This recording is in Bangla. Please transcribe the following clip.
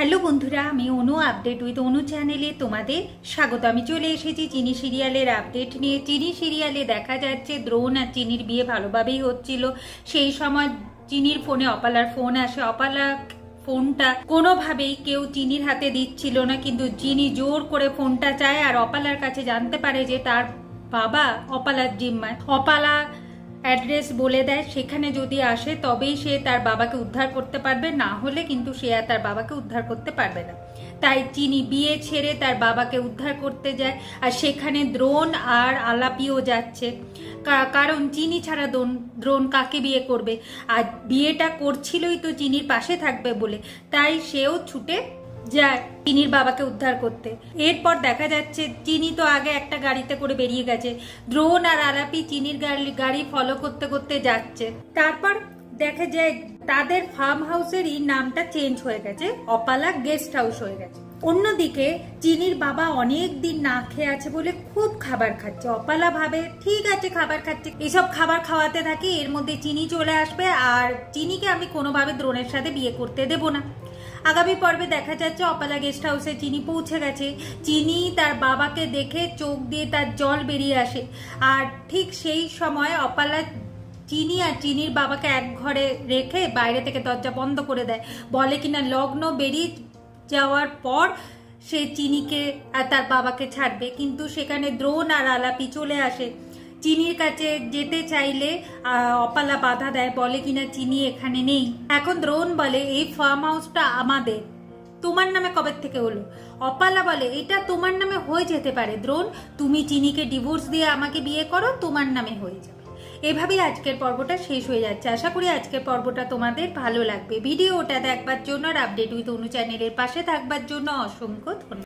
হ্যালো বন্ধুরা, আমি অনু আপডেট উইথ অনু চ্যানেলে তোমাদের স্বাগত। আমি চলে এসেছি চিনি সিরিয়ালের আপডেট নিয়ে। চিনি সিরিয়ালে দেখা যাচ্ছে দ্রোণ আর চিনির বিয়ে ভালোভাবেই হচ্ছিল। সেই সময় চিনির ফোনে অপালার ফোন আসে। অপালা ফোনটা কোনোভাবেই কেউ চিনির হাতে দিচ্ছিল না, কিন্তু চিনি জোর করে ফোনটা চায় আর অপালার কাছে জানতে পারে যে তার বাবা অপালার জিম্মায়। অপালা অ্যাড্রেস বলে দেয়, সেখানে যদি আসে তবেই সে তার বাবাকে উদ্ধার করতে পারবে, না হলে কিন্তু সে আর তার বাবাকে উদ্ধার করতে পারবে না। তাই চিনি বিয়ে ছেড়ে তার বাবাকে উদ্ধার করতে যায়, আর সেখানে দ্রোণ আর আলাপিও যাচ্ছে। কারণ চিনি ছাড়া দ্রোণ কাকে বিয়ে করবে, আর বিয়েটা করছিলই তো চিনির পাশে থাকবে বলে, তাই সেও ছুটে যায় চিনির বাবাকে উদ্ধার করতে। এরপর দেখা যাচ্ছে চিনি তো আগে একটা গাড়িতে করে বেরিয়ে গেছে, দ্রোণ আর আলাপি চিনির গাড়ি ফলো করতে করতে যাচ্ছে। তারপর দেখা যায় তাদের ফার্ম হাউসেরই নামটা চেঞ্জ হয়ে গেছে, অপালা গেস্ট হাউস হয়ে গেছে। অন্যদিকে চিনির বাবা অনেক দিন না খেয়ে আছে বলে খুব খাবার খাচ্ছে। অপালা ভাবে ঠিক আছে খাবার খাচ্ছে, এসব খাবার খাওয়াতে থাকি, এর মধ্যে চিনি চলে আসবে আর চিনিকে আমি কোনোভাবে দ্রোণের সাথে বিয়ে করতে দেবো না। আগামী পর্বে দেখা যাচ্ছে অপালা গেস্ট হাউসে চিনি পৌঁছে গেছে। চিনি তার বাবাকে দেখে চোখ দিয়ে তার জল বেরিয়ে আসে, আর ঠিক সেই সময় অপালা চিনি আর চিনির বাবাকে এক ঘরে রেখে বাইরে থেকে দরজা বন্ধ করে দেয়। বলে কিনা লগ্ন বেরিয়ে যাওয়ার পর সে চিনিকে আর তার বাবাকে ছাড়বে, কিন্তু সেখানে দ্রোণ আর আলাপি চলে আসে। চিনির কাছে যেতে চাইলে অপালা বাধা দেয়, বলে কিনা চিনি এখানে নেই। এখন দ্রোণ বলে এই ফার্ম হাউসটা আমাদের, তোমার নামে কবে থেকে হলো? অপালা বলে এটা তোমার নামে হয়ে যেতে পারে দ্রোণ, তুমি চিনিকে ডিভোর্স দিয়ে আমাকে বিয়ে করো, তোমার নামে হয়ে যাবে। এভাবেই আজকের পর্বটা শেষ হয়ে যাচ্ছে। আশা করি আজকের পর্বটা তোমাদের ভালো লাগবে। ভিডিওটা দেখবার জন্য আর আপডেট উইথ অনু চ্যানেলের পাশে থাকবার জন্য অসংখ্য ধন্যবাদ।